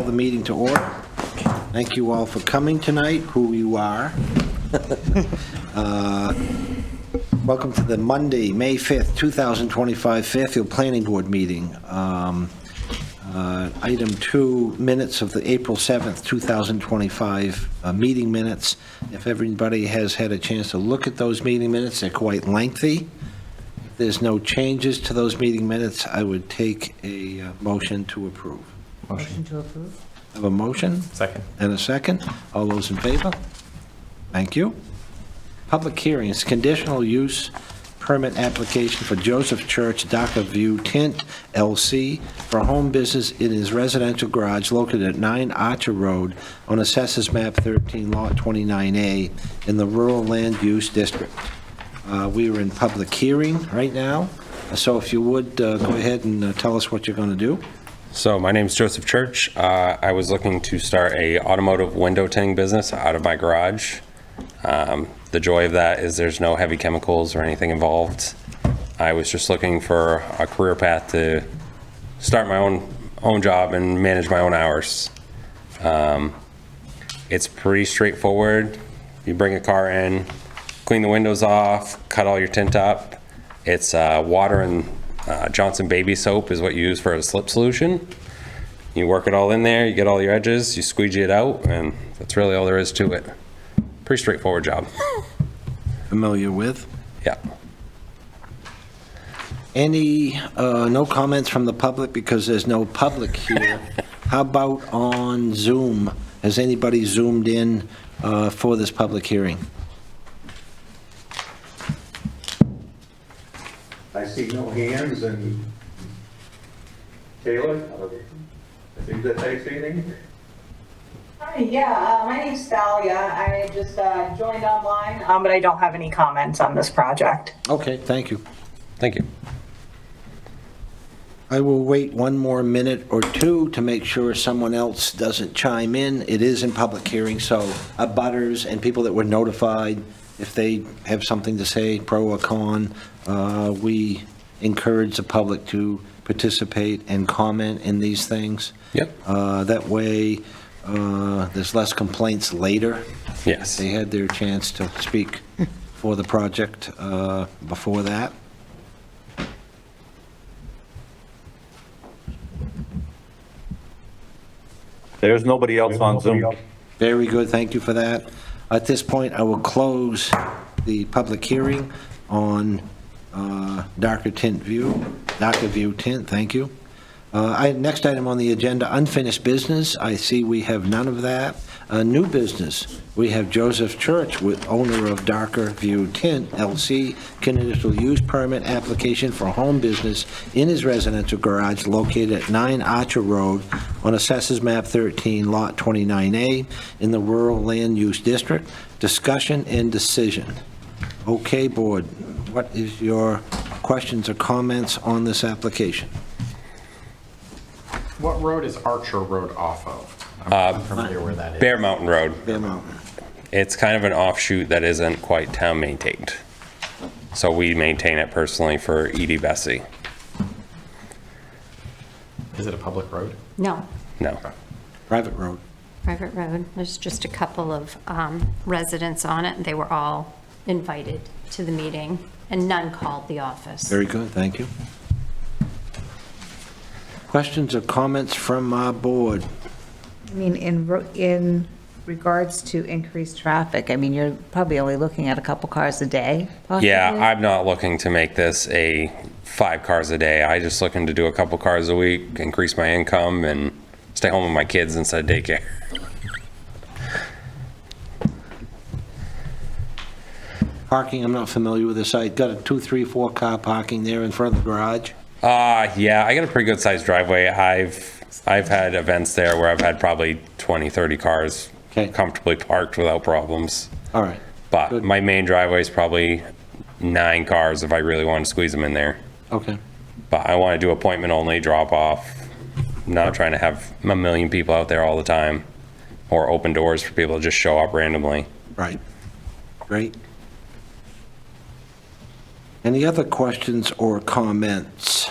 the meeting to order. Thank you all for coming tonight, who you are. Welcome to the Monday, May 5th, 2025 Fairfield Planning Board meeting. Item 2, minutes of the April 7th, 2025 meeting minutes. If everybody has had a chance to look at those meeting minutes, they're quite lengthy. If there's no changes to those meeting minutes, I would take a motion to approve. Motion to approve. Have a motion? Second. And a second. All those in favor? Thank you. Public hearings, conditional use permit application for Joseph Church Darker View Tint LC for home business in his residential garage located at 9 Archer Road on Assessors Map 13, Lot 29A in the Rural Land Use District. We are in public hearing right now, so if you would, go ahead and tell us what you're going to do. So my name is Joseph Church. I was looking to start a automotive window tinting business out of my garage. The joy of that is there's no heavy chemicals or anything involved. I was just looking for a career path to start my own job and manage my own hours. It's pretty straightforward. You bring a car in, clean the windows off, cut all your tint up. It's water and Johnson baby soap is what you use for a slip solution. You work it all in there, you get all your edges, you squeegee it out, and that's really all there is to it. Pretty straightforward job. Familiar with? Yeah. Any, no comments from the public because there's no public here. How about on Zoom? Has anybody zoomed in for this public hearing? I see no hands, and Taylor, I think that takes anything? Hi, yeah, my name's Thalia. I just joined online, but I don't have any comments on this project. Okay, thank you. Thank you. I will wait one more minute or two to make sure someone else doesn't chime in. It is in public hearing, so abutters and people that were notified, if they have something to say, pro or con, we encourage the public to participate and comment in these things. Yep. That way, there's less complaints later. Yes. They had their chance to speak for the project before that. There's nobody else on Zoom. Very good, thank you for that. At this point, I will close the public hearing on Darker View Tint, thank you. Next item on the agenda, unfinished business. I see we have none of that. New business, we have Joseph Church, owner of Darker View Tint LC, conditional use permit application for home business in his residential garage located at 9 Archer Road on Assessors Map 13, Lot 29A in the Rural Land Use District. Discussion and decision. Okay, board, what is your questions or comments on this application? What road is Archer Road off of? I'm familiar where that is. Bear Mountain Road. Bear Mountain. It's kind of an offshoot that isn't quite town maintained. So we maintain it personally for Edie Bessie. Is it a public road? No, No. Private road. private road. There's just a couple of residents on it, and they were all invited to the meeting, and none called the office. Very good, thank you. Questions or comments from our board? I mean, in regards to increased traffic, I mean, you're probably only looking at a couple cars a day, possibly? Yeah, I'm not looking to make this a 5 cars a day. I just looking to do a couple cars a week, increase my income, and stay home with my kids instead of daycare. Parking, I'm not familiar with the site. Got a 2, 3, 4 car parking there in front of the garage? Yeah, I got a pretty good sized driveway. I've had events there where I've had probably 20, 30 cars Okay. comfortably parked without problems. All right. But Good. my main driveway is probably 9 cars if I really want to squeeze them in there. Okay. But I want to do appointment only, drop off, not trying to have a million people out there all the time or open doors for people to just show up randomly. Right. Great. Any other questions or comments?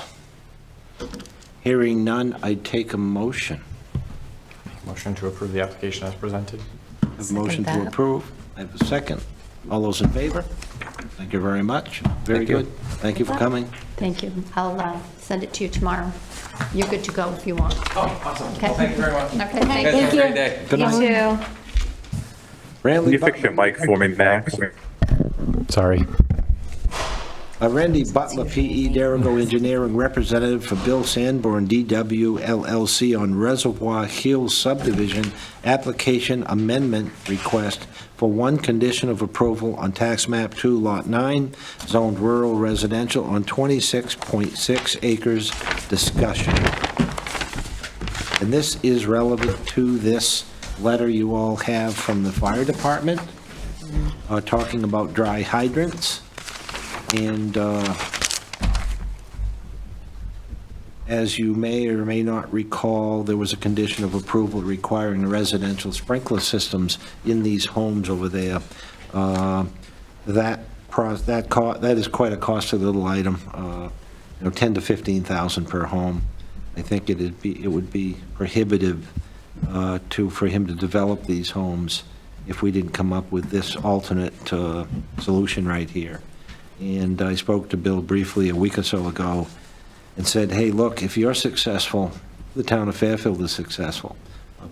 Hearing none, I take a motion. Motion to approve the application as presented. I have a motion to Second that. approve. I have a second. All those in favor? Thank you very much. Very Thank you. good. Thank you for coming. Thank you. I'll send it to you tomorrow. You're good to go if you want. Oh, awesome. Okay. Well, thank you very much. Okay, You guys have a great day. Good You night. too. Can Randy you fix your mic for me, Max? Sorry. Randy Butler, P.E. Derigo Engineering, representative for Bill Sanborn, DW LLC, on Reservoir Hills subdivision application amendment request for one condition of approval on tax map 2, lot 9, zoned rural residential on 26.6 acres. Discussion. And this is relevant to this letter you all have from the fire department, talking about dry hydrants. And as you may or may not recall, there was a condition of approval requiring the residential sprinkler systems in these homes over there. That is quite a costly little item, you know, 10 to 15,000 per home. I think it would be prohibitive for him to develop these homes if we didn't come up with this alternate solution right here. And I spoke to Bill briefly a week or so ago and said, hey, look, if you're successful, the town of Fairfield is successful,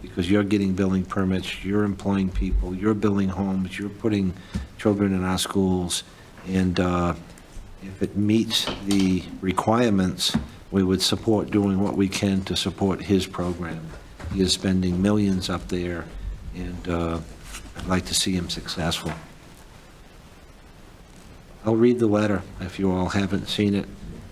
because you're getting building permits, you're employing people, you're building homes, you're putting children in our schools, and if it meets the requirements, we would support doing what we can to support his program. He is spending millions up there, and I'd like to see him successful. I'll read the letter if you all haven't seen it.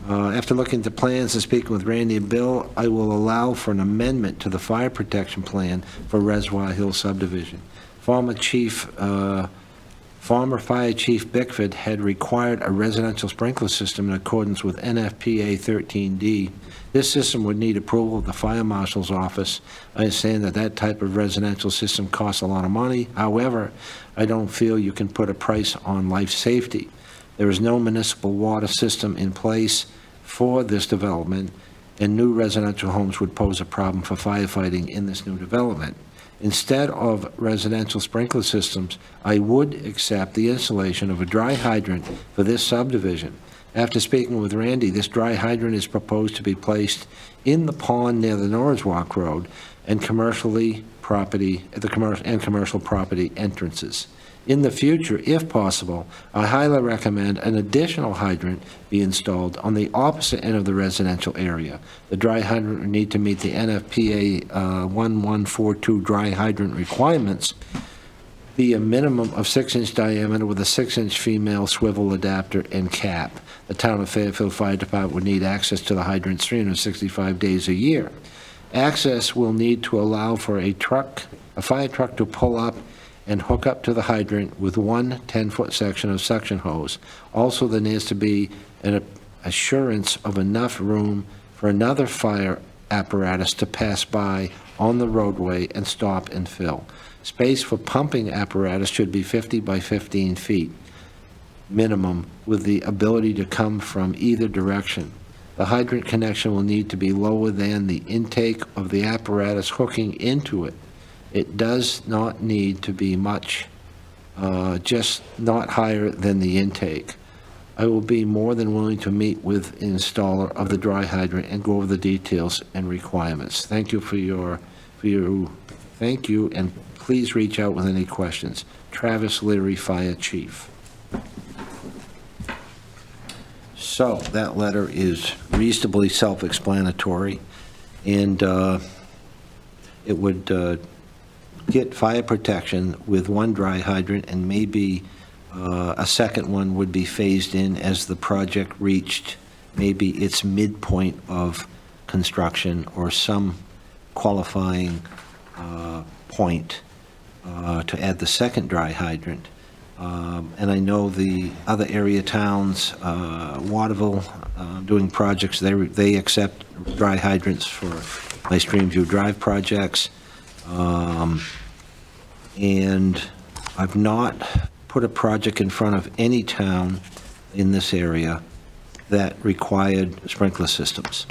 After looking at the plans and speaking with Randy and Bill, I will allow for an amendment to the fire protection plan for Reservoir Hill subdivision. Former Fire Chief Bickford had required a residential sprinkler system in accordance with NFPA 13D. This system would need approval of the Fire Marshal's office. I understand that that type of residential system costs a lot of money. However, I don't feel you can put a price on life safety. There is no municipal water system in place for this development, and new residential homes would pose a problem for firefighting in this new development. Instead of residential sprinkler systems, I would accept the installation of a dry hydrant for this subdivision. After speaking with Randy, this dry hydrant is proposed to be placed in the pond near the Norris Walk Road and commercial property entrances. In the future, if possible, I highly recommend an additional hydrant be installed on the opposite end of the residential area. The dry hydrant would need to meet the NFPA 1142 dry hydrant requirements, be a minimum of 6-inch diameter with a 6-inch female swivel adapter and cap. The town of Fairfield Fire Department would need access to the hydrants 365 days a year. Access will need to allow for a fire truck to pull up and hook up to the hydrant with one 10-foot section of suction hose. Also, there needs to be an assurance of enough room for another fire apparatus to pass by on the roadway and stop and fill. Space for pumping apparatus should be 50 by 15 feet minimum, with the ability to come from either direction. The hydrant connection will need to be lower than the intake of the apparatus hooking into it. It does not need to be much, just not higher than the intake. I will be more than willing to meet with the installer of the dry hydrant and go over the details and requirements. Thank you thank you, and please reach out with any questions. Travis Leary, Fire Chief. So that letter is reasonably self-explanatory, and it would get fire protection with one dry hydrant, and maybe a second one would be phased in as the project reached maybe its midpoint of construction or some qualifying point to add the second dry hydrant. And I know the other area towns, Waterville, doing projects, they accept dry hydrants for my Streamview Drive projects. And I've not put a project in front of any town in this area that required sprinkler systems.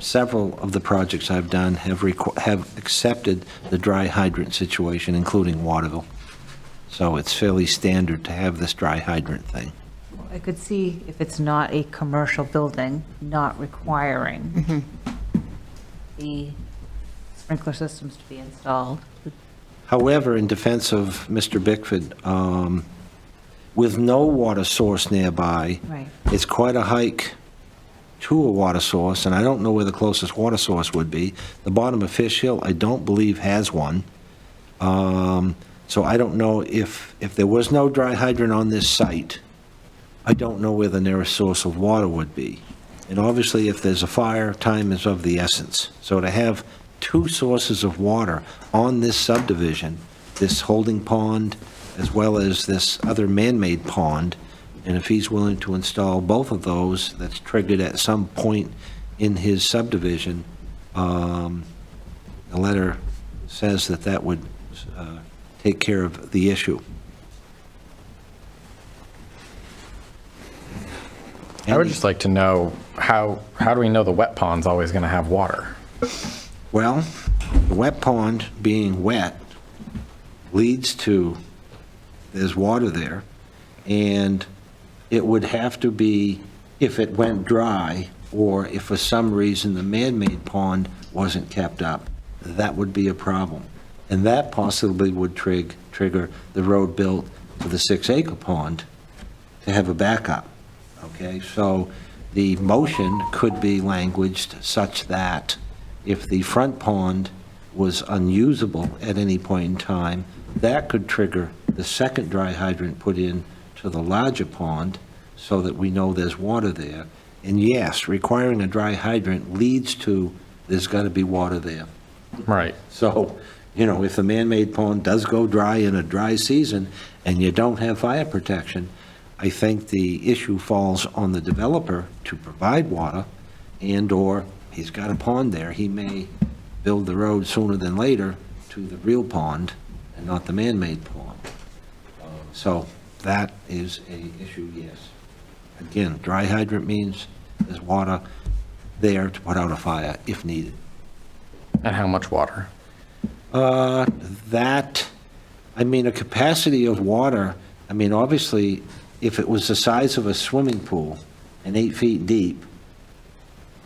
Several of the projects I've done have accepted the dry hydrant situation, including Waterville. So it's fairly standard to have this dry hydrant thing. I could see if it's not a commercial building, not requiring the sprinkler systems to be installed. However, in defense of Mr. Bickford, with no water source nearby, Right. it's quite a hike to a water source, and I don't know where the closest water source would be. The bottom of Fish Hill, I don't believe has one. So I don't know if there was no dry hydrant on this site, I don't know where the nearest source of water would be. And obviously, if there's a fire, time is of the essence. So to have two sources of water on this subdivision, this holding pond as well as this other man-made pond, and if he's willing to install both of those, that's triggered at some point in his subdivision, the letter says that that would take care of the issue. I would just like to know, how do we know the wet pond's always going to have water? Well, the wet pond being wet leads to, there's water there, and it would have to be, if it went dry, or if for some reason the man-made pond wasn't kept up, that would be a problem. And that possibly would trigger the road built for the 6-acre pond to have a backup, okay? So the motion could be languaged such that if the front pond was unusable at any point in time, that could trigger the second dry hydrant put in to the larger pond so that we know there's water there. And yes, requiring a dry hydrant leads to, there's got to be water there. Right. So, you know, if the man-made pond does go dry in a dry season and you don't have fire protection, I think the issue falls on the developer to provide water, and/or he's got a pond there, he may build the road sooner than later to the real pond and not the man-made pond. So that is a issue, yes. Again, dry hydrant means there's water there to put out a fire if needed. And how much water? That, I mean, a capacity of water, I mean, obviously, if it was the size of a swimming pool and 8 feet deep,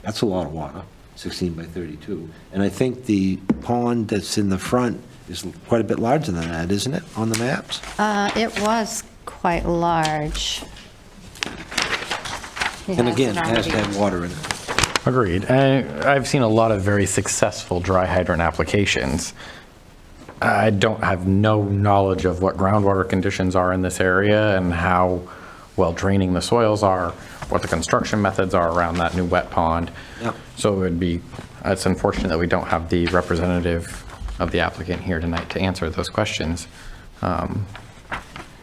that's a lot of water, 16 by 32. And I think the pond that's in the front is quite a bit larger than that, isn't it, on the maps? It was quite large. It And again, it hasn't has to already- have water in it. Agreed. I've seen a lot of very successful dry hydrant applications. I don't have no knowledge of what groundwater conditions are in this area and how well draining the soils are, what the construction methods are around that new wet pond. Yep. So it's unfortunate that we don't have the representative of the applicant here tonight to answer those questions.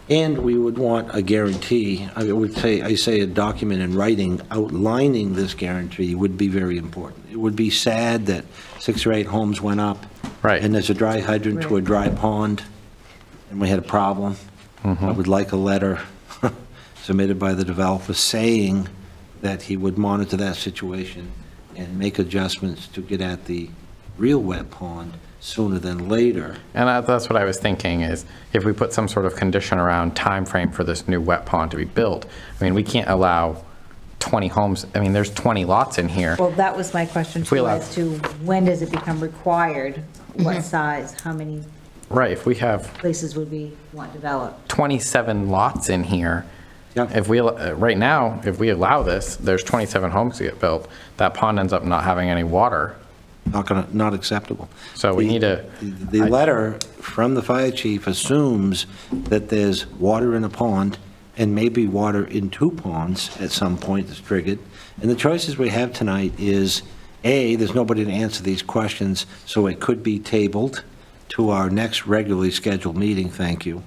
And we would want a guarantee, I say a document in writing outlining this guarantee would be very important. It would be sad that 6 or 8 homes went up. Right. And there's a dry hydrant to a dry pond, and we had a problem. I would like a letter submitted by the developer saying that he would monitor that situation and make adjustments to get at the real wet pond sooner than later. And that's what I was thinking, is if we put some sort of condition around time frame for this new wet pond to be built, I mean, we can't allow 20 homes, I mean, there's 20 lots in here. Well, that was my question If we too, allow- as to when does it become required? What size? How many Right, if we have places would we want developed? 27 lots in here, Yeah. if we, right now, if we allow this, there's 27 homes to get built, that pond ends up not having any water. Not acceptable. So we need to- The letter from the fire chief assumes that there's water in a pond and maybe water in 2 ponds at some point that's triggered. And the choices we have tonight is, A, there's nobody to answer these questions, so it could be tabled to our next regularly scheduled meeting, thank you.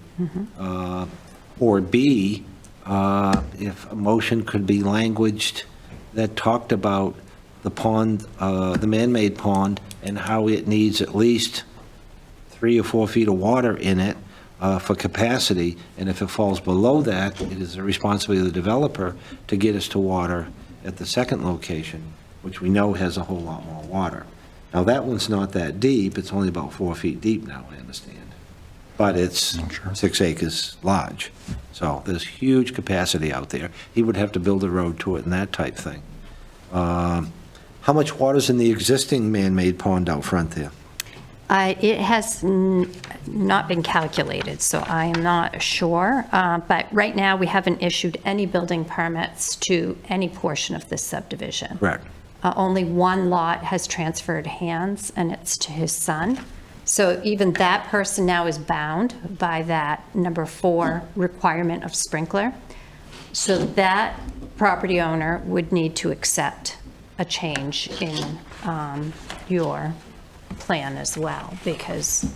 Or B, if a motion could be languaged that talked about the pond, the man-made pond, and how it needs at least 3 or 4 feet of water in it for capacity, and if it falls below that, it is the responsibility of the developer to get us to water at the second location. which we know has a whole lot more water. Now, that one's not that deep, it's only about 4 feet deep now, I understand. But it's 6 acres large, so there's huge capacity out there. He would have to build a road to it and that type thing. How much water's in the existing man-made pond out front there? It has not been calculated, so I am not sure. But right now, we haven't issued any building permits to any portion of this subdivision. Correct. Only one lot has transferred hands, and it's to his son. So even that person now is bound by that number 4 requirement of sprinkler. So that property owner would need to accept a change in your plan as well, because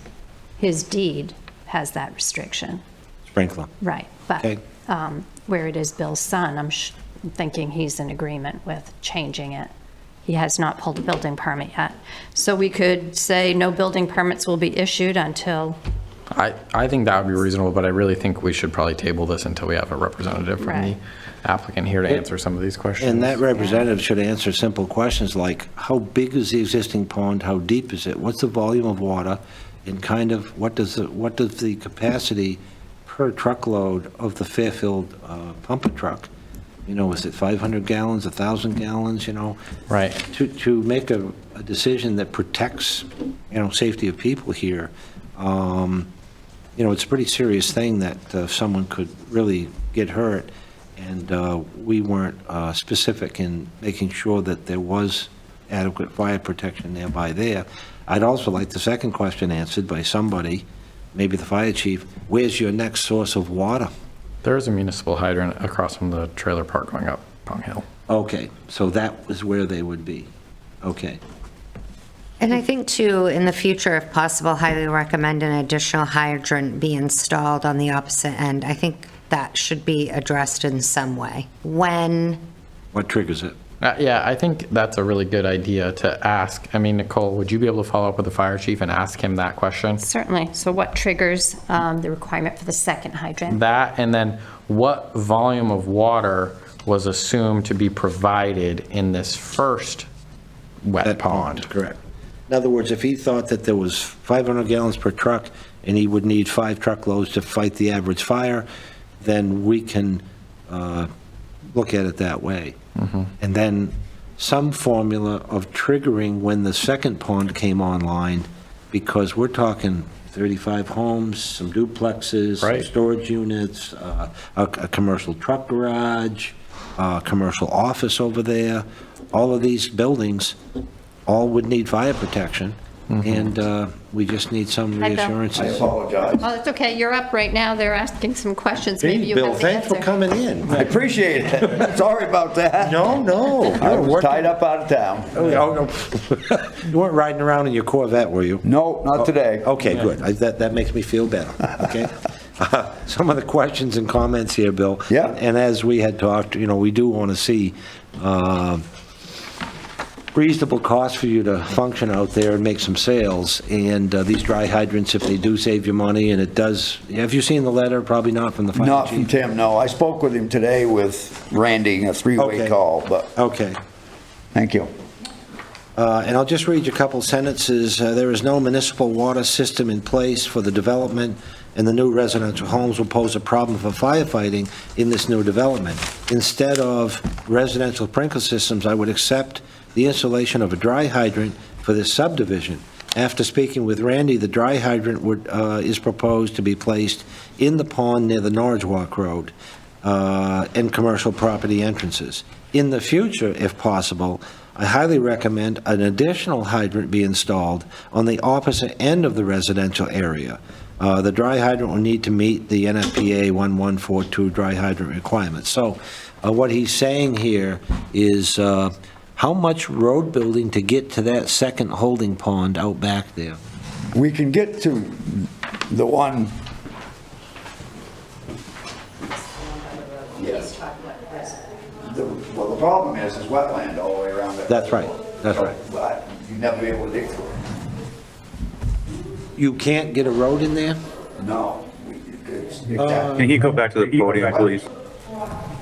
his deed has that restriction. Sprinkler. Right, but Okay. where it is Bill's son, I'm thinking he's in agreement with changing it. He has not pulled a building permit yet. So we could say no building permits will be issued until, I think that would be reasonable, but I really think we should probably table this until we have a representative from the Right. applicant here to answer some of these questions. And that representative should answer simple questions like, how big is the existing pond, how deep is it, what's the volume of water, and kind of what does the capacity per truckload of the Fairfield pumper truck, you know, is it 500 gallons, 1,000 gallons, you know? Right. To make a decision that protects, you know, safety of people here, you know, it's a pretty serious thing that someone could really get hurt, and we weren't specific in making sure that there was adequate fire protection nearby there. I'd also like the second question answered by somebody, maybe the fire chief, where's your next source of water? There is a municipal hydrant across from the trailer park going up Pong Hill. Okay, so that was where they would be. Okay. And I think too, in the future, if possible, highly recommend an additional hydrant be installed on the opposite end. I think that should be addressed in some way. When, What triggers it? Yeah, I think that's a really good idea to ask. I mean, Nicole, would you be able to follow up with the fire chief and ask him that question? certainly. So what triggers the requirement for the second hydrant? That, and then what volume of water was assumed to be provided in this first wet That pond? Correct. In other words, if he thought that there was 500 gallons per truck and he would need 5 truckloads to fight the average fire, then we can look at it that way. And then some formula of triggering when the second pond came online, because we're talking 35 homes, some duplexes, some Right. storage units, a commercial truck garage, a commercial office over there. All of these buildings all would need fire protection, and we just need some Hi, Bill. reassurances. Apologize. Oh, it's okay, you're up right now, they're asking some questions, maybe Gee, you Bill, have the thanks for answer. coming in. I appreciate it. Sorry about that. No. I was tied up out of town. Oh, no. You weren't riding around in your Corvette, were you? No, not today. Okay, good. That makes me feel better, okay? Some of the questions and comments here, Bill. Yeah. And as we had talked, you know, we do want to see reasonable cost for you to function out there and make some sales. And these dry hydrants, if they do save you money, and it does, have you seen the letter? Probably not from the fire chief? Not from Tim, no. I spoke with him today with Randy, a three-way Okay. call, but Okay. thank you. And I'll just read you a couple sentences. There is no municipal water system in place for the development, and the new residential homes will pose a problem for firefighting in this new development. Instead of residential sprinkler systems, I would accept the installation of a dry hydrant for this subdivision. After speaking with Randy, the dry hydrant is proposed to be placed in the pond near the Norwich Walk Road and commercial property entrances. In the future, if possible, I highly recommend an additional hydrant be installed on the opposite end of the residential area. The dry hydrant will need to meet the NFPA 1142 dry hydrant requirements. So what he's saying here is how much road building to get to that second holding pond out back there? We can get to the one. Yes. Well, the problem is wetland all the way around it. That's right, that's right. But you'd never be able to dig through it. You can't get a road in there? No. Can he go back to the podium, please?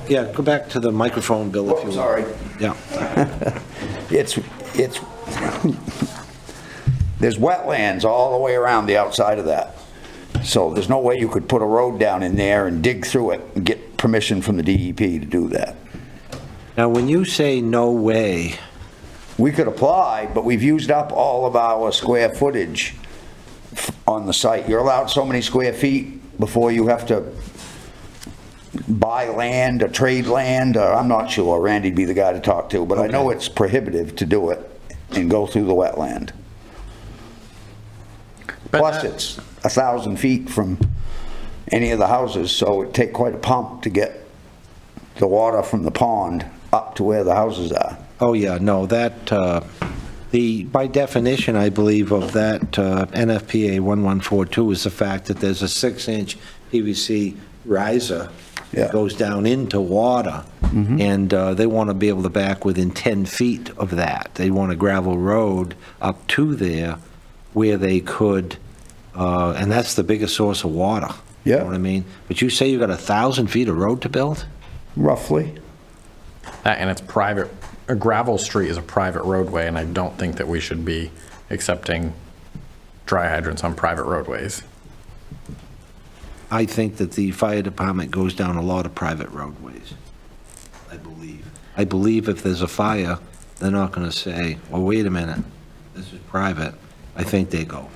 Yeah, go back to the microphone, Bill, if you will. Sorry. Yeah. it's, there's wetlands all the way around the outside of that. So there's no way you could put a road down in there and dig through it and get permission from the DEP to do that. Now, when you say no way, We could apply, but we've used up all of our square footage on the site. You're allowed so many square feet before you have to buy land or trade land, or I'm not sure. Randy'd be the guy to talk to, but I know it's prohibitive to do it and go through the wetland. Plus, it's 1,000 feet from any of the houses, so it'd take quite a pump to get the water from the pond up to where the houses are. oh yeah, no, that, by definition, I believe, of that NFPA 1142 is the fact that there's a 6-inch PVC riser Yeah. that goes down into water, and they want to be able to back within 10 feet of that. They want a gravel road up to there where they could, and that's the biggest source of water. You Yeah. know what I mean? But you say you got 1,000 feet of road to build? Roughly. And it's private, a gravel street is a private roadway, and I don't think that we should be accepting dry hydrants on private roadways. I think that the fire department goes down a lot of private roadways, I believe. I believe if there's a fire, they're not going to say, well, wait a minute, this is private. I think they go.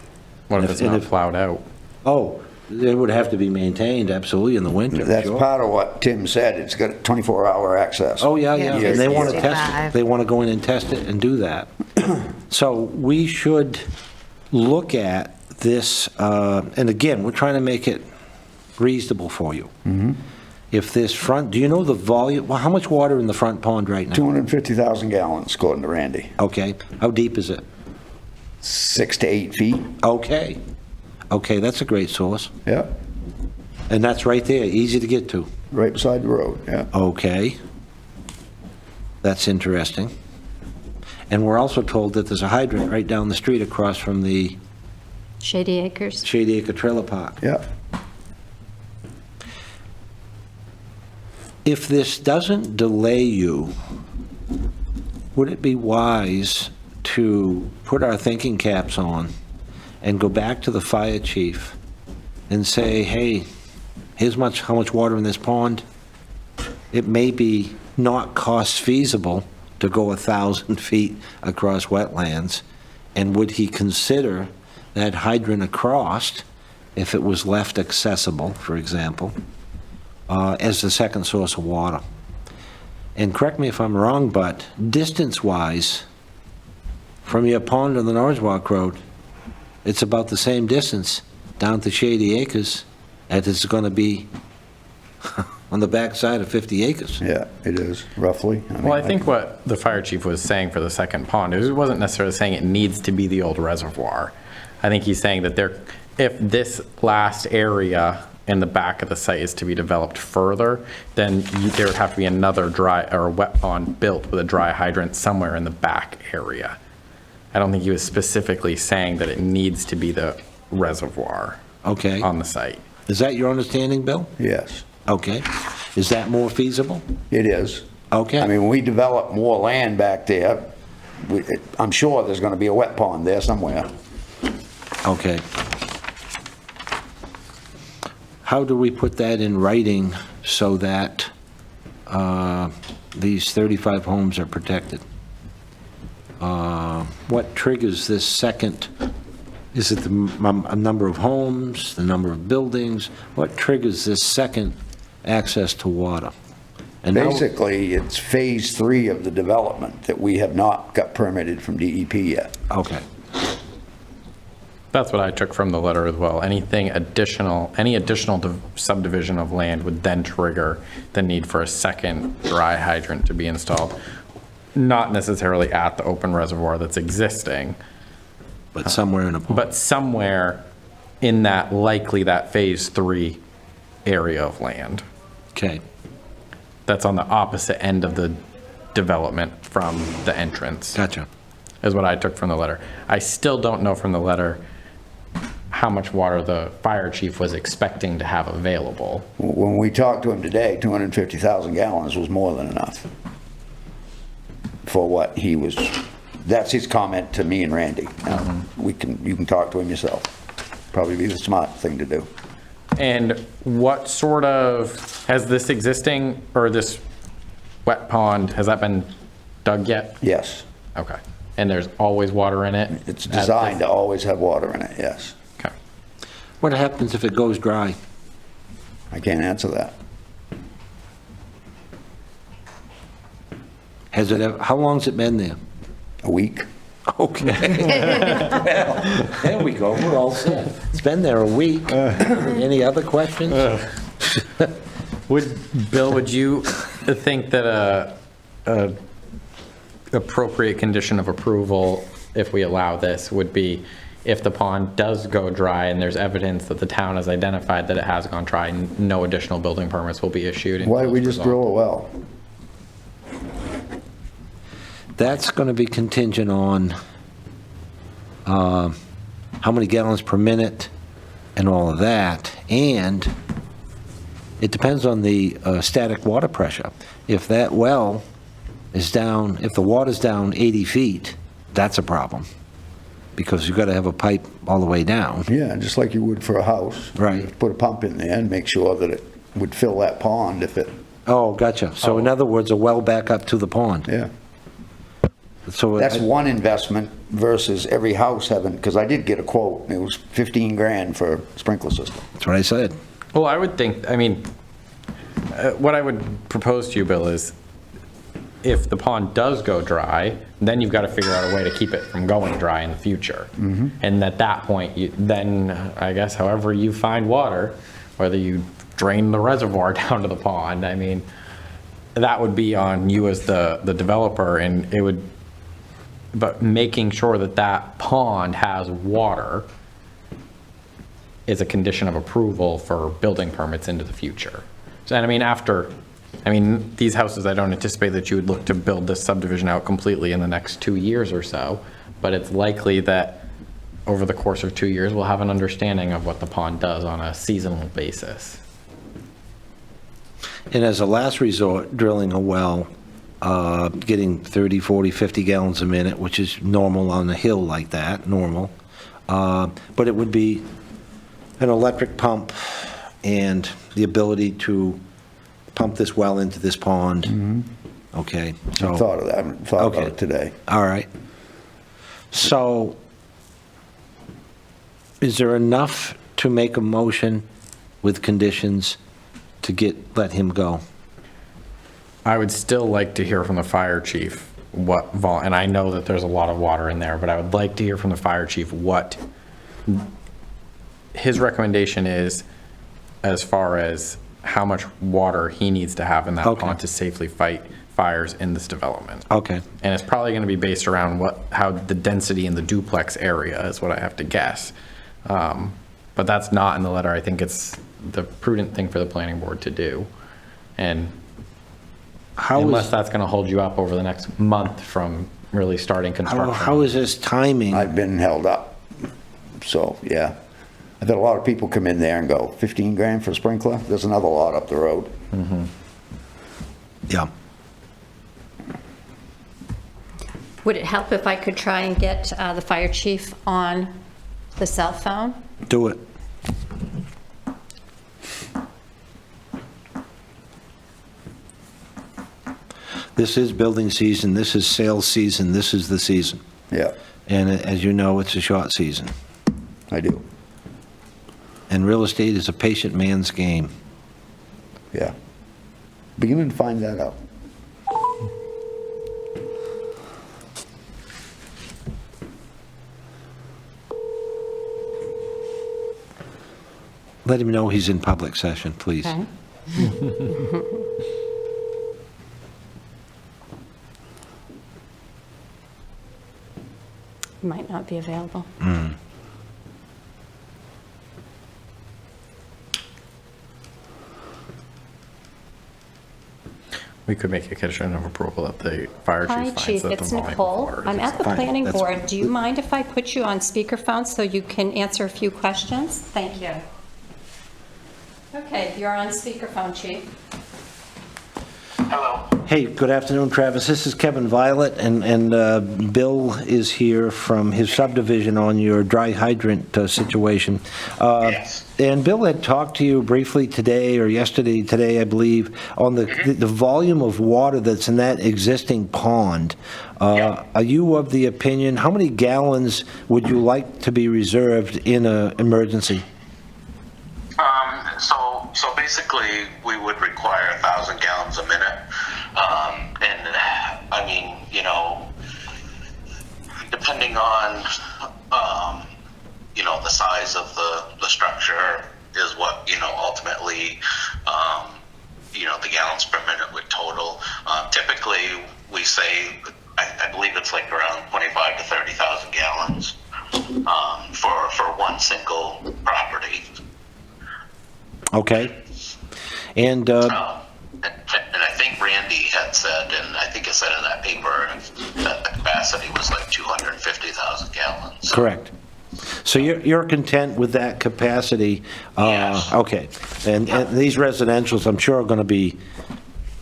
What if And it's and not plowed out? Oh, it would have to be maintained, absolutely, in the winter, That's sure. part of what Tim said. It's got 24-hour access. Oh, yeah, yeah, and they want to test 65. it. They want to go in and test it and do that. So we should look at this, and again, we're trying to make it reasonable for you. If this front, do you know the volume, well, how much water in the front pond right now? 250,000 gallons, according to Randy. Okay, how deep is it? 6 to 8 feet. Okay, okay, that's a great source. Yeah, And that's right there, easy to get to. right beside the road, yeah. Okay. That's interesting. And we're also told that there's a hydrant right down the street across from the Shady Acres. Shady Acre Trailer Park. Yeah. If this doesn't delay you, would it be wise to put our thinking caps on and go back to the fire chief and say, hey, here's how much water in this pond? It may be not cost feasible to go 1,000 feet across wetlands, and would he consider that hydrant across, if it was left accessible, for example, as the second source of water? And correct me if I'm wrong, but distance-wise, from your pond on the Norriswalk Road, it's about the same distance down to Shady Acres as it's going to be on the backside of 50 acres. Yeah, it is, roughly. Well, I think what the fire chief was saying for the second pond, it wasn't necessarily saying it needs to be the old reservoir. I think he's saying that if this last area in the back of the site is to be developed further, then there would have to be another dry or wet pond built with a dry hydrant somewhere in the back area. I don't think he was specifically saying that it needs to be the reservoir Okay. on the site. Is that your understanding, Bill? Yes, Okay. Is that more feasible? it is. Okay. I mean, when we develop more land back there, I'm sure there's going to be a wet pond there somewhere. Okay. How do we put that in writing so that these 35 homes are protected? What triggers this second? Is it the number of homes, the number of buildings? What triggers this second access to water? And now- Basically, it's phase 3 of the development that we have not got permitted from DEP yet. Okay. That's what I took from the letter as well. Any additional subdivision of land would then trigger the need for a second dry hydrant to be installed. Not necessarily at the open reservoir that's existing, But somewhere in a pond. but somewhere in that phase 3 area of land. Okay. That's on the opposite end of the development from the entrance. Gotcha. Is what I took from the letter. I still don't know from the letter how much water the fire chief was expecting to have available. When we talked to him today, 250,000 gallons was more than enough for what he was, that's his comment to me and Randy. Now, you can talk to him yourself. Probably be the smart thing to do. And what sort of, has this existing, or this wet pond, has that been dug yet? Yes. Okay. And there's always water in it? It's designed to always have water in it, yes. Okay. What happens if it goes dry? I can't answer that. Has it ever, how long's it been there? A week? Okay. Well, there we go, we're all set. It's been there a week. Any other questions? Bill, would you think that a appropriate condition of approval, if we allow this, would be if the pond does go dry and there's evidence that the town has identified that it has gone dry, no additional building permits will be issued? Why don't we just drill a well? That's going to be contingent on how many gallons per minute and all of that, and it depends on the static water pressure. If that well is down, if the water's down 80 feet, that's a problem, because you've got to have a pipe all the way down. Yeah, just like you would for a house. Right. You have to put a pump in there and make sure that it would fill that pond if it, Oh, gotcha. So in other words, a well back up to the pond. yeah. So That's one investment versus every house having, because I did get a quote, it was 15 grand for a sprinkler system. That's what I said. Well, I would think, I mean, what I would propose to you, Bill, is if the pond does go dry, then you've got to figure out a way to keep it from going dry in the future. And at that point, then, I guess, however you find water, whether you drain the reservoir down to the pond, I mean, that would be on you as the developer, and it would, but making sure that that pond has water is a condition of approval for building permits into the future. So, and I mean, these houses, I don't anticipate that you would look to build this subdivision out completely in the next 2 years or so, but it's likely that over the course of 2 years, we'll have an understanding of what the pond does on a seasonal basis. And as a last resort, drilling a well, getting 30, 40, 50 gallons a minute, which is normal on a hill like that, normal. But it would be an electric pump and the ability to pump this well into this pond. Okay. I thought of that, I haven't thought about it today. All right. So is there enough to make a motion with conditions to let him go? I would still like to hear from the fire chief and I know that there's a lot of water in there, but I would like to hear from the fire chief what his recommendation is as far as how much water he needs to have in that pond to safely fight fires in this development. Okay. And it's probably going to be based around how the density in the duplex area is what I have to guess. But that's not in the letter. I think it's the prudent thing for the planning board to do. And unless that's going to hold you up over the next month from really starting construction. How is this timing? I've been held up, so, yeah. I've had a lot of people come in there and go, 15 grand for a sprinkler? There's another lot up the road. Yeah. Would it help if I could try and get the fire chief on the cell phone? Do it. This is building season, this is sales season, this is the season. Yeah, And as you know, it's a short season. I do, And real estate is a patient man's game. yeah. Beginning to find that out. Let him know he's in public session, please. Okay. Might not be available. We could make a condition of approval that the fire Hi, chief finds Chief, that the it's volume of Nicole. water is I'm at the Fine, planning that's board. fine. Do you mind if I put you on speakerphone so you can answer a few questions? Thank you. Okay, you're on speakerphone, Chief. Hello. Hey, good afternoon, Travis. This is Kevin Violet, and Bill is here from his subdivision on your dry hydrant situation. Yes. And Bill had talked to you briefly today, or today, I believe, on the volume of water that's in that existing pond. Yeah. Are you of the opinion, how many gallons would you like to be reserved in an emergency? So basically, we would require 1,000 gallons a minute. And I mean, you know, depending on, you know, the size of the structure is what, you know, ultimately, you know, the gallons per minute would total. Typically, we say, I believe it's like around 25 to 30,000 gallons for one single property. Okay. And And I think Randy had said, and I think it said in that paper, that the capacity was like 250,000 gallons. correct. So you're content with that capacity? Yes. Okay. And these residentials, I'm sure, are going to be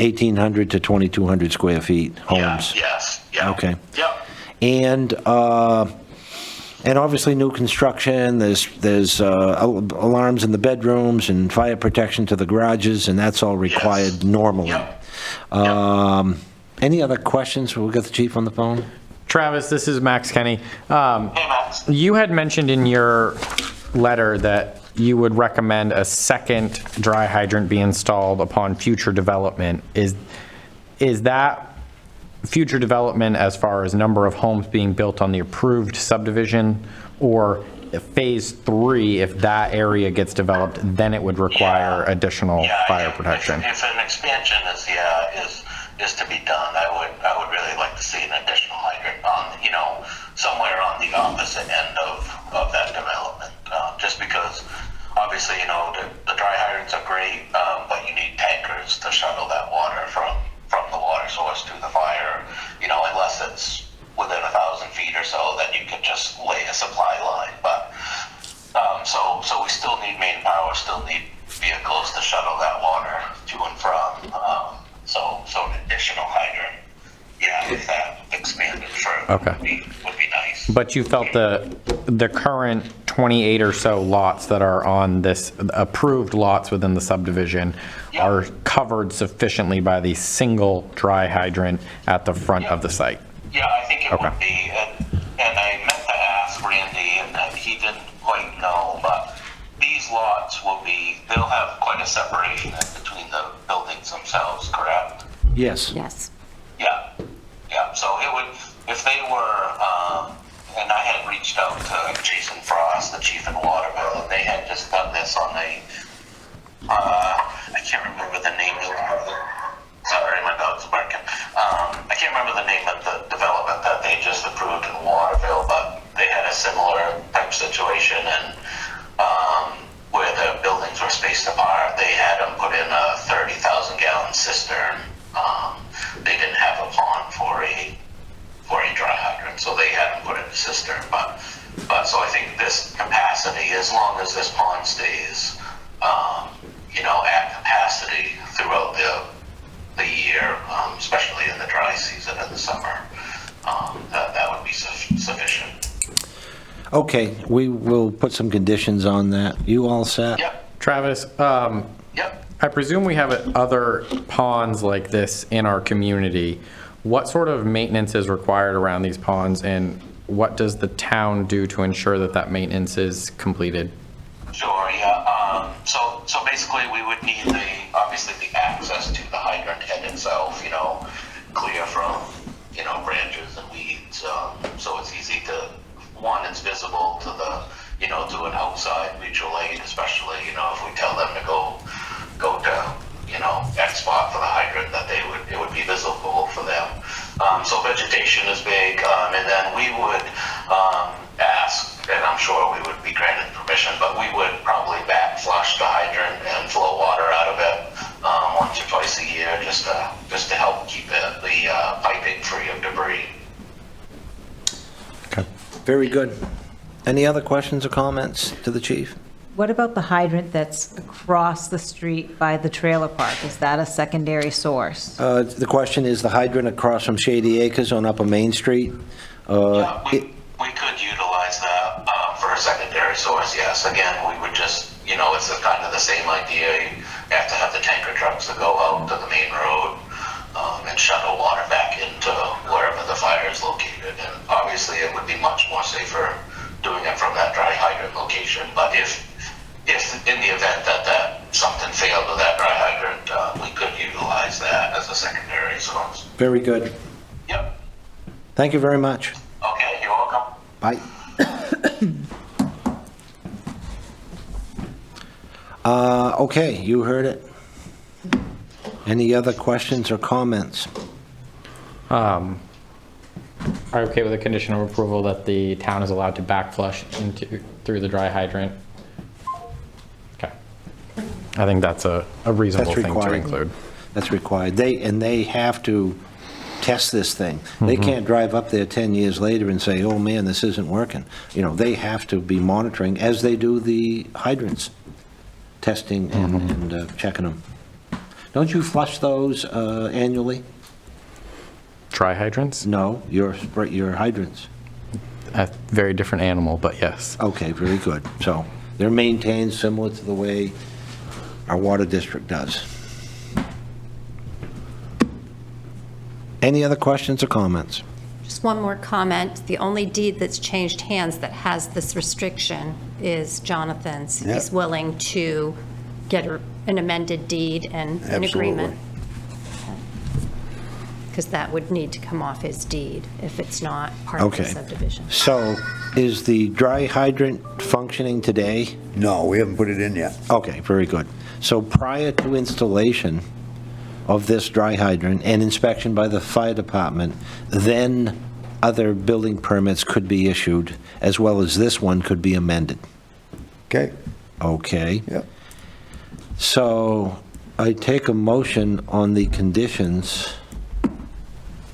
1,800 to 2,200 square feet homes? Yeah, yes. Yeah. Okay. Yep. And obviously new construction, there's alarms in the bedrooms and fire protection to the garages, and that's all required Yes. normally. Yep. Any other questions? We'll get the chief on the phone. Travis, this is Max Kenny. Hey, Max. You had mentioned in your letter that you would recommend a second dry hydrant be installed upon future development. Is that future development as far as number of homes being built on the approved subdivision, or phase 3, if that area gets developed, then it would require additional fire protection? If an expansion is to be done, I would really like to see an additional hydrant on, you know, somewhere on the opposite end of that development. Just because, obviously, you know, the dry hydrants are great, but you need tankers to shuttle that water from the water source to the fire. You know, unless it's within 1,000 feet or so, then you could just lay a supply line. But so we still need main power, still need vehicles to shuttle that water to and from. So an additional hydrant, if that expanded further, Okay. would be nice. But you felt the current 28 or so lots that are on this, approved lots within the subdivision, Yeah. are covered sufficiently by the single dry hydrant at the front of the site? Yeah, I think it Okay. would be, and I meant to ask Randy, and he didn't quite know, but these lots they'll have quite a separation in between the buildings themselves, correct? Yes. Yes. Yeah, so it would, if they were, and I had reached out to Jason Frost, the chief in Waterville, and they had just done this on I can't remember the name of sorry, my dog's barking. I can't remember the name of the development that they just approved in Waterville, but they had a similar type situation, and where the buildings were spaced apart, they had them put in a 30,000 gallon cistern. They didn't have a pond for a dry hydrant, so they had them put in a cistern. But so I think this capacity, as long as this pond stays, you know, at capacity throughout the year, especially in the dry season in the summer, that would be sufficient. Okay, we will put some conditions on that. You all set? Yep. Travis, Yep. I presume we have other ponds like this in our community. What sort of maintenance is required around these ponds, and what does the town do to ensure that that maintenance is completed? Sure, yeah. So basically we would need obviously the access to the hydrant head itself, you know, clear from, you know, branches and weeds. So it's easy to, one, it's visible to you know, to an outside mutual aid, especially, you know, if we tell them to go to, you know, X spot for the hydrant, that it would be visible for them. So vegetation is big, and then we would ask, and I'm sure we would be granted permission, but we would probably back flush the hydrant and flow water out of it once or twice a year, just to help keep the piping free of debris. Very good. Any other questions or comments to the chief? What about the hydrant that's across the street by the trailer park? Is that a secondary source? The question is the hydrant across from Shady Acres on Upper Main Street. Yeah, we could utilize that for a secondary source, yes. Again, we would just, it's kind of the same idea. You have to have the tanker trucks that go out to the main road and shuttle water back into wherever the fire is located. And obviously, it would be much more safer doing it from that dry hydrant location. But if in the event that something failed with that dry hydrant, we could utilize that as a secondary source. Very good. Yep. Thank you very much. Okay, you're welcome. Bye. Okay, you heard it. Any other questions or comments? Are you okay with a condition of approval that the town is allowed to back flush through the dry hydrant? Okay. I think that's a reasonable That's thing to required. include. That's required. They have to test this thing. They can't drive up there 10 years later and say, oh man, this isn't working. They have to be monitoring, as they do the hydrants, testing and checking them. Don't you flush those annually? Dry hydrants? No, your hydrants. A very different animal, but yes. Okay, very good. So they're maintained similar to the way our water district does. Any other questions or comments? Just one more comment. The only deed that's changed hands that has this restriction is Jonathan's. Yeah. He's willing to get an amended deed and an agreement. Because that would need to come off his deed if it's not part of the Okay. subdivision. So is the dry hydrant functioning today? No, we haven't put it in yet. Okay, very good. So prior to installation of this dry hydrant and inspection by the fire department, then other building permits could be issued, as well as this one could be amended. Okay, Okay? yep. So I take a motion on the conditions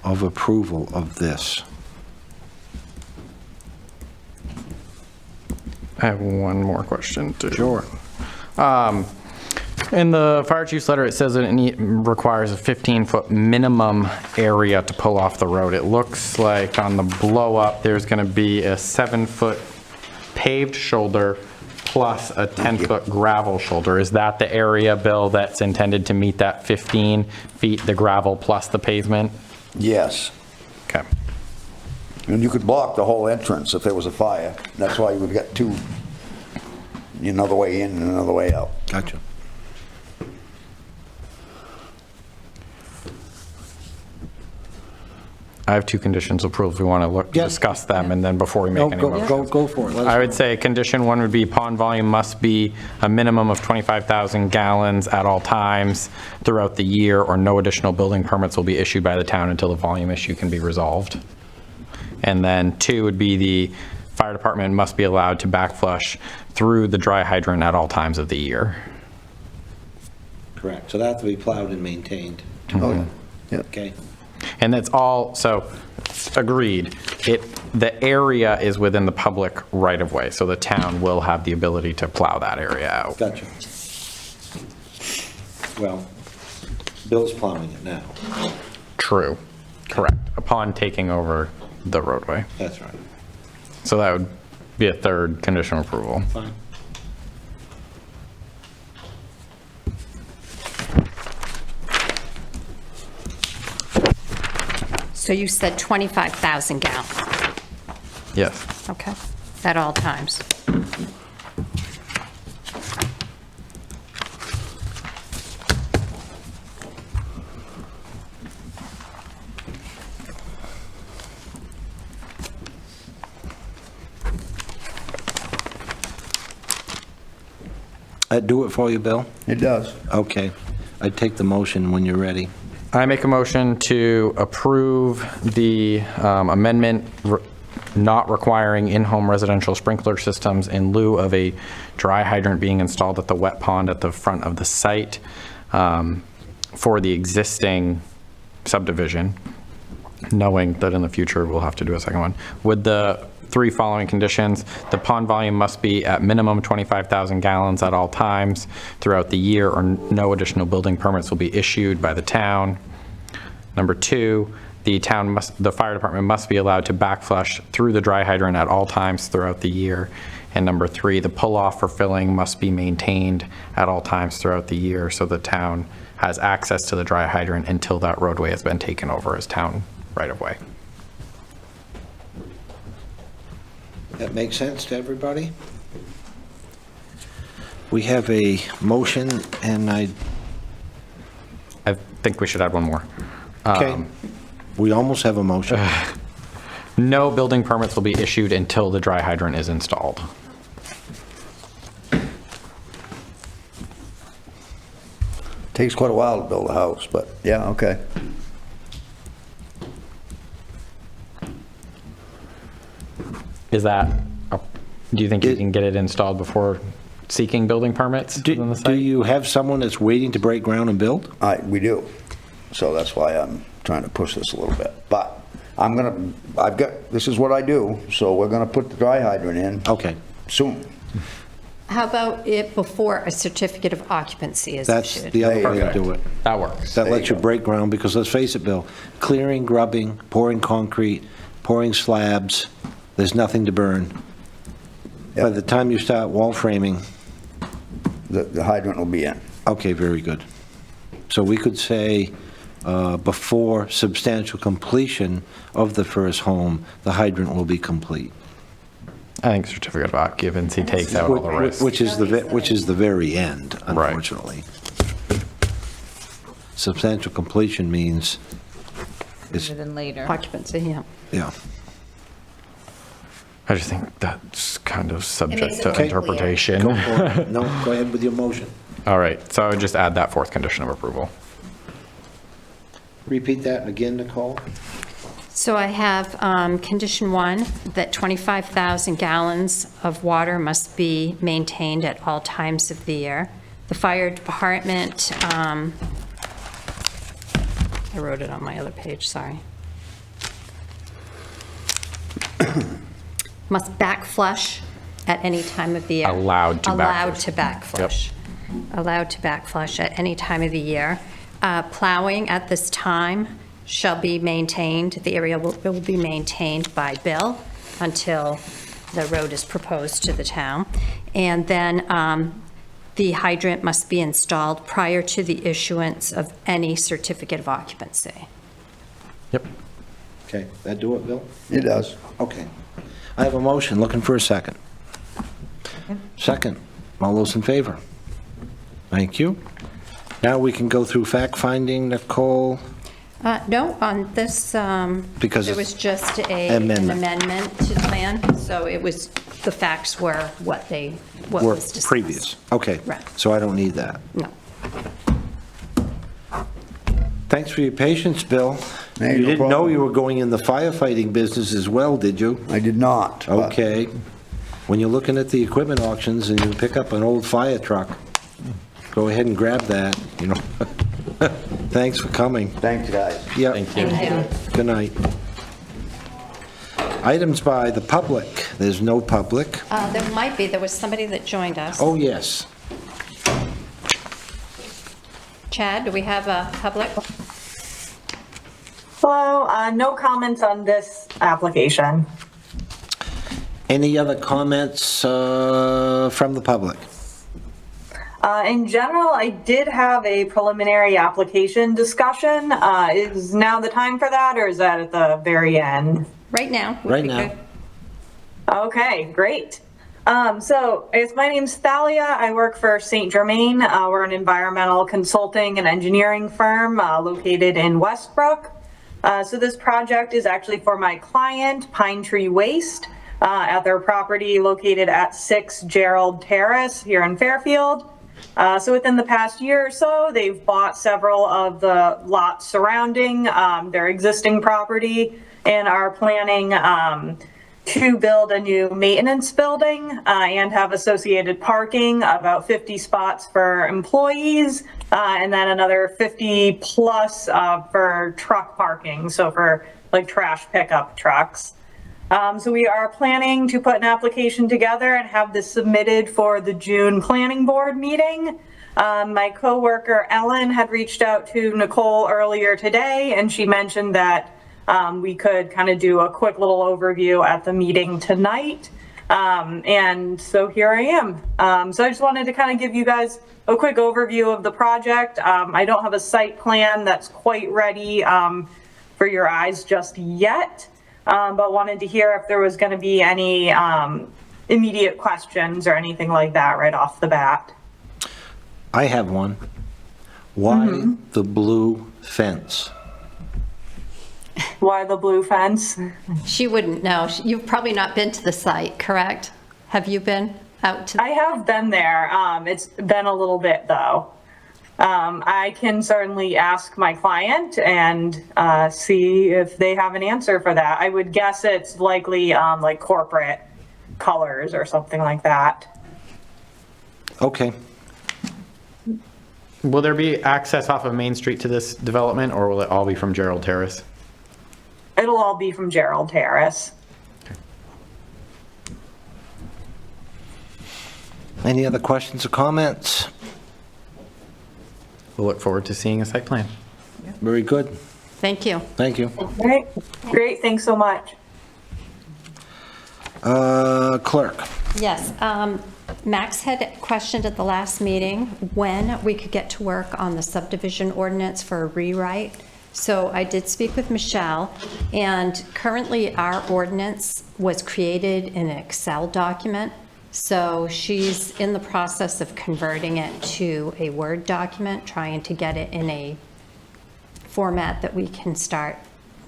of approval of this. I have one more question too. Sure. In the fire chief's letter, it says that it requires a 15-foot minimum area to pull off the road. It looks like on the blow up, there's going to be a 7-foot paved shoulder plus a 10-foot gravel shoulder. Is that the area, Bill, that's intended to meet that 15 feet, the gravel plus the pavement? Yes. Okay. And you could block the whole entrance if there was a fire. That's why we've got two, another way in and another way out. Gotcha. I have two conditions of approval if we want to Yeah. discuss them, and then before we make any motions. Go for it. Let us I would know. say condition one would be pond volume must be a minimum of 25,000 gallons at all times throughout the year, or no additional building permits will be issued by the town until the volume issue can be resolved. And then two would be the fire department must be allowed to backflush through the dry hydrant at all times of the year. Correct. So that has to be plowed and maintained. Oh, yeah. Yep. Okay? And that's all, so, agreed. The area is within the public right-of-way, so the town will have the ability to plow that area out. Gotcha. Well, Bill's plowing it now. True, correct, upon taking over the roadway. That's right. So that would be a third conditional approval. Fine. So you said 25,000 gallons, Yes. okay, at all times. Do it for you, Bill? It does. Okay. I take the motion when you're ready. I make a motion to approve the amendment not requiring in-home residential sprinkler systems in lieu of a dry hydrant being installed at the wet pond at the front of the site for the existing subdivision, knowing that in the future we'll have to do a second one, with the three following conditions. The pond volume must be at minimum 25,000 gallons at all times throughout the year, or no additional building permits will be issued by the town. Number 2, the fire department must be allowed to backflush through the dry hydrant at all times throughout the year. And number 3, the pull-off for filling must be maintained at all times throughout the year, so the town has access to the dry hydrant until that roadway has been taken over as town right-of-way. That makes sense to everybody? We have a motion, and I think we should add one more. okay, we almost have a motion. No building permits will be issued until the dry hydrant is installed. Takes quite a while to build a house, but yeah, okay. Is that, do you think you can get it installed before seeking building permits within the Do site? you have someone that's waiting to break ground and build? We do. So that's why I'm trying to push this a little bit. But this is what I do, so we're gonna put the dry hydrant in Okay, soon. How about it before a certificate of occupancy is that's issued? the other There way you to do it. That works. That There lets you you go. break ground, because let's face it, Bill, clearing, grubbing, pouring concrete, pouring slabs, there's nothing to burn. By Yep. the time you start wall framing, The hydrant will be in. okay, very good. So we could say, before substantial completion of the first home, the hydrant will be complete. I think certificate of occupancy takes out all the risks. Which is the very end, Right. unfortunately. Substantial completion means, it's, Than later. Occupancy, yeah. yeah. I just think that's kind of makes subject it to more clear. interpretation. Go for it. No, go ahead with your motion. All right, so I would just add that fourth condition of approval. Repeat that again, Nicole. So I have condition 1, that 25,000 gallons of water must be maintained at all times of the year. The fire department, I wrote it on my other page, sorry. Must backflush at any time of the year. Allowed to Allowed backflush. to backflush. Allowed to backflush at any time of the year. Plowing at this time shall be maintained, the area will be maintained by Bill until the road is proposed to the town. And then the hydrant must be installed prior to the issuance of any certificate of occupancy. Yep. Okay, that do it, Bill? It does. Okay. I have a motion, looking for a second. Second. All those in favor? Thank you. Now we can go through fact-finding, Nicole. No, on this, Because there it's was just an amendment. amendment to the plan, so it was, the facts were what Were was discussed. previous. Okay. Right. So I don't need that. No. Thanks for your patience, Bill. Hey, You no didn't know problem. you were going in the firefighting business as well, did you? I did not. but Okay. When you're looking at the equipment auctions and you pick up an old fire truck, go ahead and grab that, you know. Thanks for coming. Thank you, guys. Yeah. Thank you. Thank you. Good night. Items by the public. There's no public. There might be, there was somebody that joined us. Oh, yes. Chad, do we have a public? Hello, no comments on this application. Any other comments from the public? In general, I did have a preliminary application discussion. Is now the time for that, or is that at the very end? Right now. would Right be now. good. Okay, great. So I guess my name's Thalia. I work for St. Germain. We're an environmental consulting and engineering firm located in Westbrook. So this project is actually for my client, Pine Tree Waste, at their property located at 6 Gerald Terrace here in Fairfield. So within the past year or so, they've bought several of the lots surrounding their existing property and are planning to build a new maintenance building and have associated parking, about 50 spots for employees, and then another 50 plus for truck parking, so for like trash pickup trucks. So we are planning to put an application together and have this submitted for the June planning board meeting. My coworker Ellen had reached out to Nicole earlier today, and she mentioned that we could kind of do a quick little overview at the meeting tonight. And so here I am. So I just wanted to kind of give you guys a quick overview of the project. I don't have a site plan that's quite ready for your eyes just yet. But wanted to hear if there was going to be any immediate questions or anything like that right off the bat. I have one. Why the blue fence? Why the blue fence? She wouldn't know. You've probably not been to the site, correct? Have you been out to? I have been there. It's been a little bit though. I can certainly ask my client and see if they have an answer for that. I would guess it's likely like corporate colors or something like that. Okay. Will there be access off of Main Street to this development, or will it all be from Gerald Terrace? It'll all be from Gerald Terrace. Any other questions or comments? We'll look forward to seeing a site plan. Very good. Thank you. Thank you. Great. Great. Thanks so much. Clerk. Yes, Max had questioned at the last meeting when we could get to work on the subdivision ordinance for a rewrite. So I did speak with Michelle, and currently our ordinance was created in an Excel document. So she's in the process of converting it to a Word document, trying to get it in a format that we can start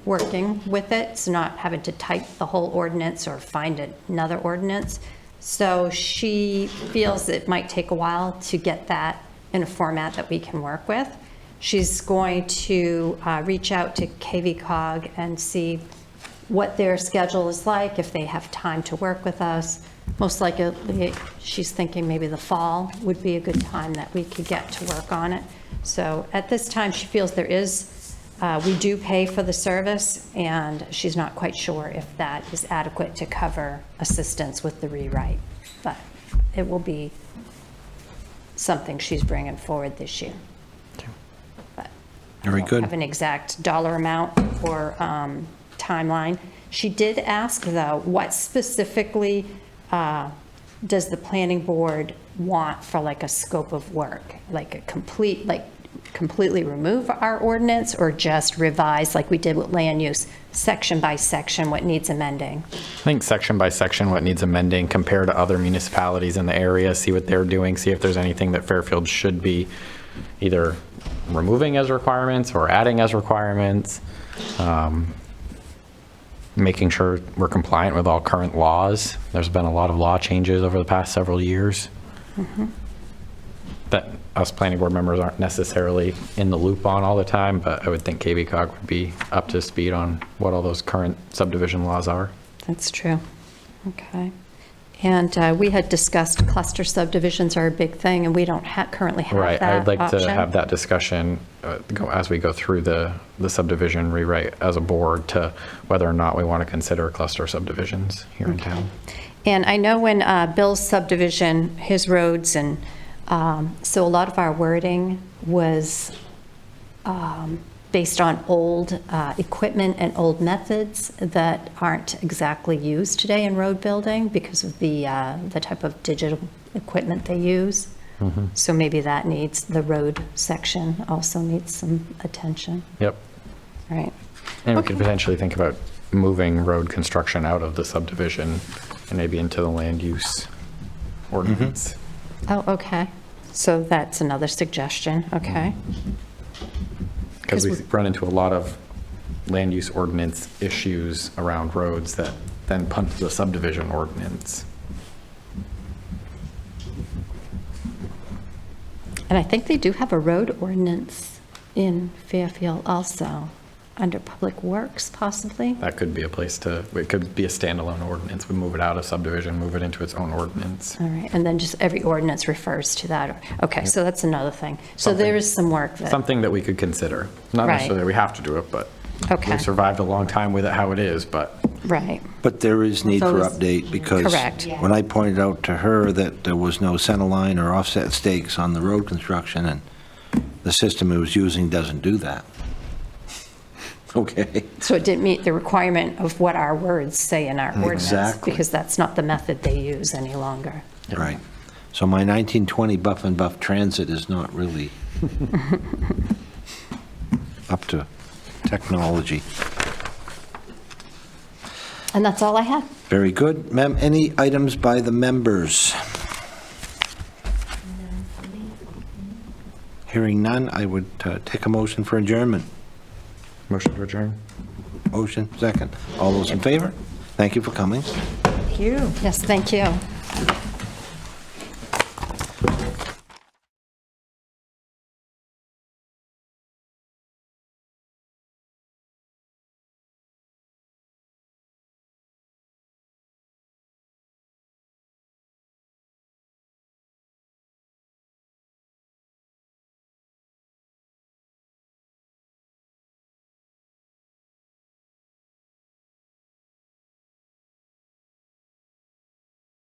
working with it, so not having to type the whole ordinance or find another ordinance. So she feels it might take a while to get that in a format that we can work with. She's going to reach out to KV-COG and see what their schedule is like, if they have time to work with us. Most likely, she's thinking maybe the fall would be a good time that we could get to work on it. So at this time, she feels there is, we do pay for the service, and she's not quite sure if that is adequate to cover assistance with the rewrite. But it will be something she's bringing forward this year. But Very good. have an exact dollar amount or timeline. She did ask, though, what specifically does the planning board want for like a scope of work? Like a complete, like completely remove our ordinance, or just revise like we did with land use, section by section, what needs amending? I think section by section what needs amending, compare to other municipalities in the area, see what they're doing, see if there's anything that Fairfield should be either removing as requirements or adding as requirements. Making sure we're compliant with all current laws. There's been a lot of law changes over the past several years that us planning board members aren't necessarily in the loop on all the time, but I would think KV-COG would be up to speed on what all those current subdivision laws are. That's true. Okay. And we had discussed cluster subdivisions are a big thing, and we don't currently have Right, that I'd like option. to have that discussion as we go through the subdivision rewrite as a board to whether or not we want to consider cluster subdivisions here in town. And I know when Bill's subdivision, his roads, and so a lot of our wording was based on old equipment and old methods that aren't exactly used today in road building because of the type of digital equipment they use. So maybe that needs, the road section also needs some attention. Yep. Right. And we could potentially think about moving road construction out of the subdivision and maybe into the land use ordinance. Oh, okay. So that's another suggestion. Okay. Because we run into a lot of land use ordinance issues around roads that then punt to the subdivision ordinance. And I think they do have a road ordinance in Fairfield also, under Public Works possibly. That could be a place to, it could be a standalone ordinance. We move it out of subdivision, move it into its own ordinance. All right, and then just every ordinance refers to that. Okay, so that's another thing. So there is some work that, Something that we could consider. Not Right. necessarily that we have to do it, but Okay. we've survived a long time with it how it is, but Right. But there is need So for is- update, because Correct. when I pointed out to her that there was no center line or offset stakes on the road construction, and the system it was using doesn't do that. Okay, So it didn't meet the requirement of what our words say in our ordinance. Exactly. Because that's not the method they use any longer. right. So my 1920 Buff and Buff Transit is not really up to technology. And that's all I had. Very good. Ma'am, any items by the members? Hearing none, I would take a motion for adjournment. Motion to adjourn. Motion, second. All those in favor? Thank you for coming. Thank you. Yes, thank you.